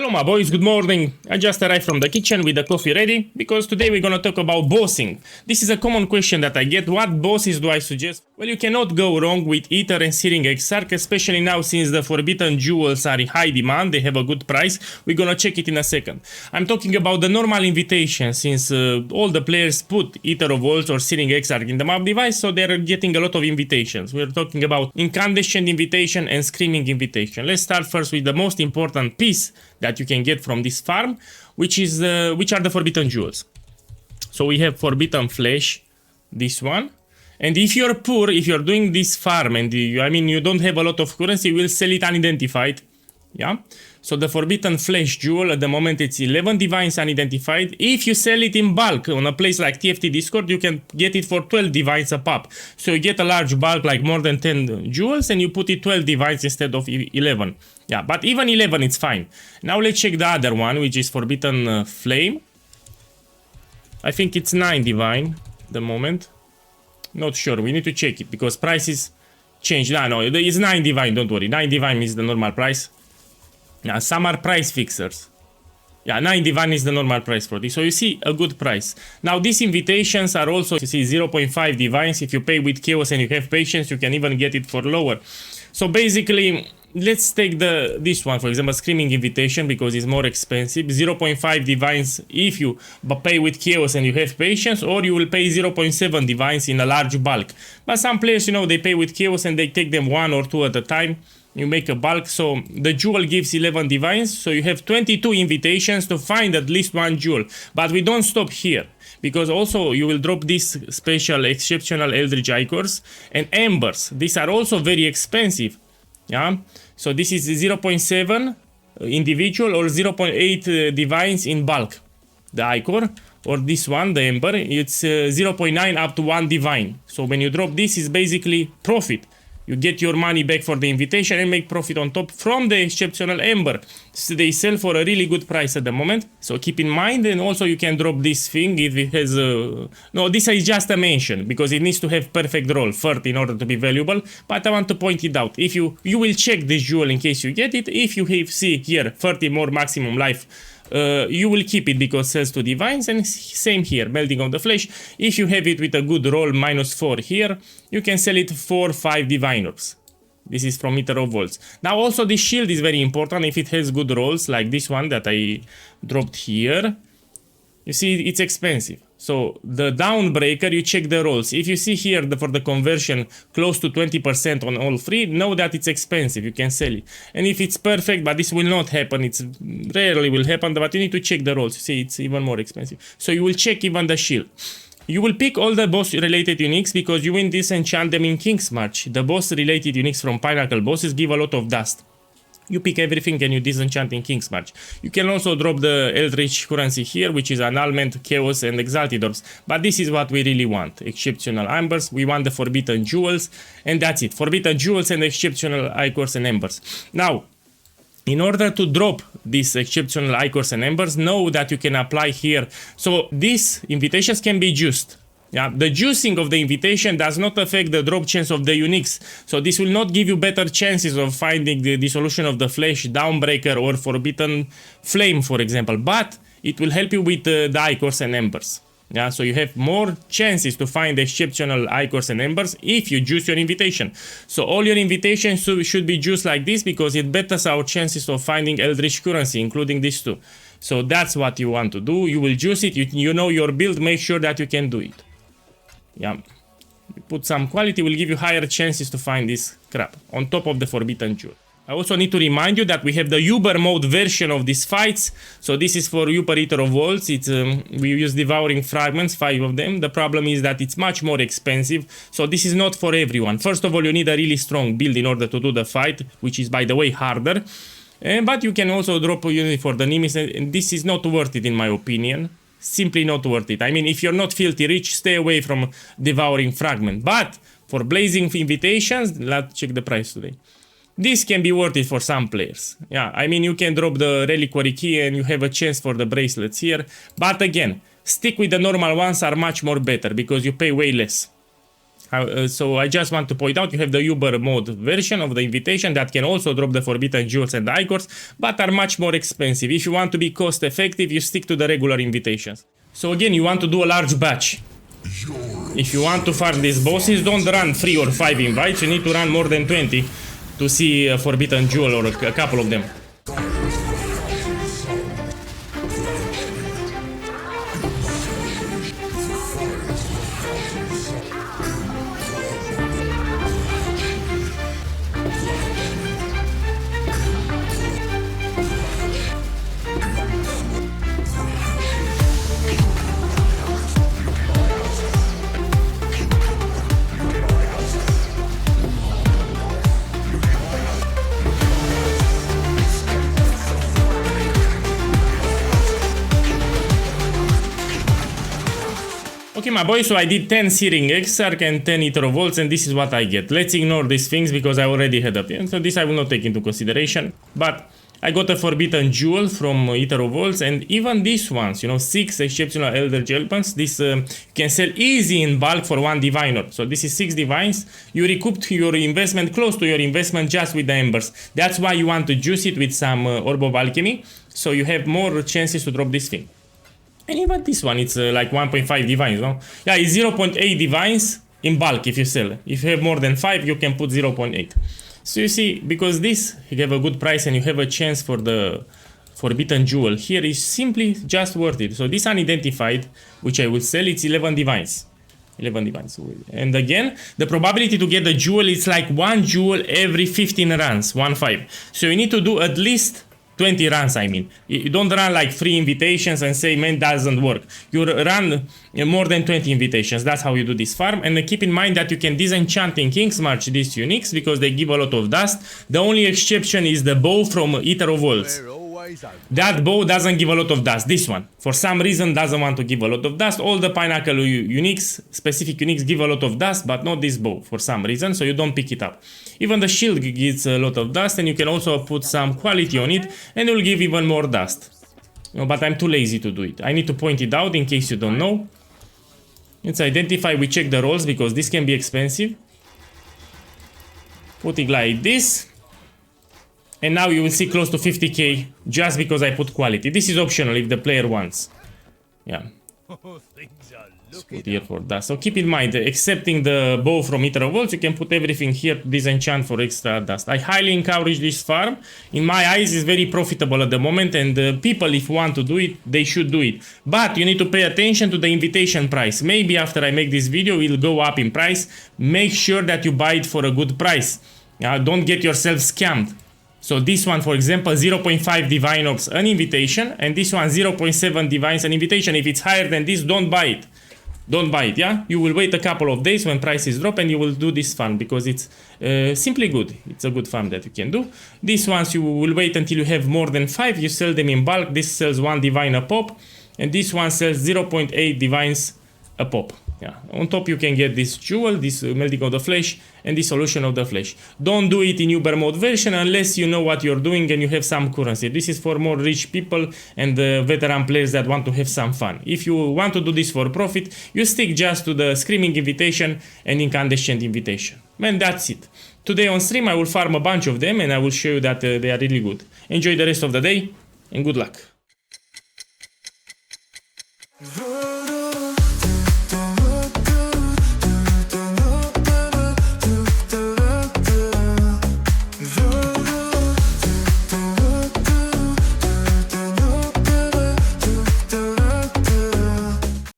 Hello my boys, good morning. I just arrived from the kitchen with the coffee ready because today we're gonna talk about bossing. This is a common question that I get. What bosses do I suggest? Well, you cannot go wrong with Ichors and Searing Exarch, especially now since the forbidden jewels are in high demand, they have a good price. We're gonna check it in a second. I'm talking about the normal invitation since all the players put Ichors of Walls or Searing Exarch in the map device, so they're getting a lot of invitations. We're talking about incandescent invitation and screaming invitation. Let's start first with the most important piece that you can get from this farm, which are the forbidden jewels. So we have forbidden flesh, this one, and if you're poor, if you're doing this farm and you don't have a lot of currency, you will sell it unidentified. Yeah, so the forbidden flesh jewel at the moment it's 11 divines unidentified. If you sell it in bulk on a place like TFT Discord, you can get it for 12 divines a pop. So you get a large bulk like more than 10 jewels and you put it 12 divines instead of 11. Yeah, but even 11 it's fine. Now let's check the other one, which is forbidden flame. I think it's 9 divine at the moment. Not sure, we need to check it because prices change. No, it's 9 divine, don't worry. 9 divine is the normal price. Yeah, some are price fixers. Yeah, 9 divine is the normal price for this. So you see a good price. Now these invitations are also, you see 0.5 divines. If you pay with chaos and you have patience, you can even get it for lower. So basically, let's take this one, for example, screaming invitation because it's more expensive. 0.5 divines if you pay with chaos and you have patience, or you will pay 0.7 divines in a large bulk. But some players, they pay with chaos and they take them 1 or 2 at a time. You make a bulk, so the jewel gives 11 divines, so you have 22 invitations to find at least one jewel. But we don't stop here, because also you will drop these special exceptional Eldritch Ichors and Embers. These are also very expensive. Yeah, so this is 0.7 individual or 0.8 divines in bulk. The Ichor, or this one, the Ember, it's 0.9 up to 1 divine. So when you drop this, it's basically profit. You get your money back for the invitation and make profit on top from the exceptional Ember. So they sell for a really good price at the moment. So keep in mind, and also you can drop this thing if it has no, this is just a mention because it needs to have perfect roll first in order to be valuable. But I want to point it out. If you will check this jewel in case you get it. If you see here 30 more maximum life, you will keep it because it sells to divines, and same here, melting of the flesh. If you have it with a good roll, -4 here, you can sell it for 5 divine orbs. This is from Ichors of Walls. Now also this shield is very important if it has good rolls, like this one that I dropped here. You see, it's expensive. So the downbreaker, you check the rolls. If you see here for the conversion close to 20% on all three, know that it's expensive, you can sell it. And if it's perfect, but this will not happen, it's rarely will happen, but you need to check the rolls. You see, it's even more expensive. So you will check even the shield. You will pick all the boss related uniques because you will disenchant them in King's March. The boss related uniques from Pinnacle bosses give a lot of dust. You pick everything and you disenchant in King's March. You can also drop the Eldritch currency here, which is annulment, chaos and exalted orbs. But this is what we really want. Exceptional Embers. We want the forbidden jewels. And that's it. Forbidden jewels and exceptional Ichors and Embers. Now, in order to drop these exceptional Ichors and Embers, know that you can apply here. So these invitations can be juiced. Yeah, the juicing of the invitation does not affect the drop chance of the uniques. So this will not give you better chances of finding the dissolution of the flesh, downbreaker or forbidden flame, for example. But it will help you with the Ichors and Embers. Yeah, so you have more chances to find exceptional Ichors and Embers if you juice your invitation. So all your invitations should be juiced like this because it betters our chances of finding Eldritch currency, including these two. So that's what you want to do. You will juice it. You know your build. Make sure that you can do it. Yeah, you put some quality, will give you higher chances to find this crap on top of the forbidden jewel. I also need to remind you that we have the Uber mode version of these fights. So this is for Uber Ichors of Walls. It's we use devouring fragments, 5 of them. The problem is that it's much more expensive. So this is not for everyone. First of all, you need a really strong build in order to do the fight, which is by the way harder. But you can also drop a unit for the enemies, and this is not worth it in my opinion. Simply not worth it. I mean, if you're not filthy rich, stay away from devouring fragment. But for blazing invitations, let's check the price today. This can be worth it for some players. Yeah, I mean, you can drop the reliquary key and you have a chance for the bracelets here. But again, stick with the normal ones, are much more better because you pay way less. So I just want to point out you have the Uber mode version of the invitation that can also drop the forbidden jewels and the Ichors, but are much more expensive. If you want to be cost effective, you stick to the regular invitations. So again, you want to do a large batch. If you want to farm these bosses, don't run 3 or 5 invites, you need to run more than 20 to see a forbidden jewel or a couple of them. Okay, my boys, so I did 10 Searing Exarch and 10 Ichors, and this is what I get. Let's ignore these things because I already had up. So this I will not take into consideration. But I got a forbidden jewel from Ichors, and even these ones, you know, 6 exceptional elder weapons. This can sell easy in bulk for 1 diviner. So this is 6 divines. You recouped your investment, close to your investment, just with the embers. That's why you want to juice it with some orb of alchemy, so you have more chances to drop this thing. And even this one, it's like 1.5 divines, no? Yeah, it's 0.8 divines in bulk if you sell. If you have more than 5, you can put 0.8. So you see, because this, you have a good price and you have a chance for the forbidden jewel here, is simply just worth it. So this unidentified, which I will sell, it's 11 divines. 11 divines. And again, the probability to get the jewel is like 1 jewel every 15 runs, 1-5. So you need to do at least 20 runs, I mean. You don't run like 3 invitations and say, man, doesn't work. You run more than 20 invitations. That's how you do this farm. And keep in mind that you can disenchant in King's March these uniques because they give a lot of dust. The only exception is the bow from Ichors. That bow doesn't give a lot of dust. This one, for some reason, doesn't want to give a lot of dust. All the Pinnacle uniques, specific uniques, give a lot of dust, but not this bow for some reason, so you don't pick it up. Even the shield gives a lot of dust, and you can also put some quality on it, and it will give even more dust. No, but I'm too lazy to do it. I need to point it out in case you don't know. Let's identify, we check the rolls, because this can be expensive. Put it like this. And now you will see close to 50k just because I put quality. This is optional if the player wants. Yeah. Let's put here for dust. So keep in mind, excepting the bow from Ichors, you can put everything here to disenchant for extra dust. I highly encourage this farm. In my eyes, it's very profitable at the moment, and people, if want to do it, they should do it. But you need to pay attention to the invitation price. Maybe after I make this video, it will go up in price. Make sure that you buy it for a good price. Don't get yourself scammed. So this one, for example, 0.5 divine orbs an invitation, and this one 0.7 divines an invitation. If it's higher than this, don't buy it. Don't buy it, yeah? You will wait a couple of days when prices drop and you will do this farm because it's simply good. It's a good farm that you can do. These ones you will wait until you have more than 5. You sell them in bulk. This sells 1 divine a pop, and this one sells 0.8 divines a pop. Yeah. On top you can get this jewel, this melting of the flesh, and this solution of the flesh. Don't do it in Uber mode version unless you know what you're doing and you have some currency. This is for more rich people and veteran players that want to have some fun. If you want to do this for profit, you stick just to the Screaming Invitation and Incandescent Invitation. Man, that's it. Today on stream I will farm a bunch of them and I will show you that they are really good. Enjoy the rest of the day and good luck.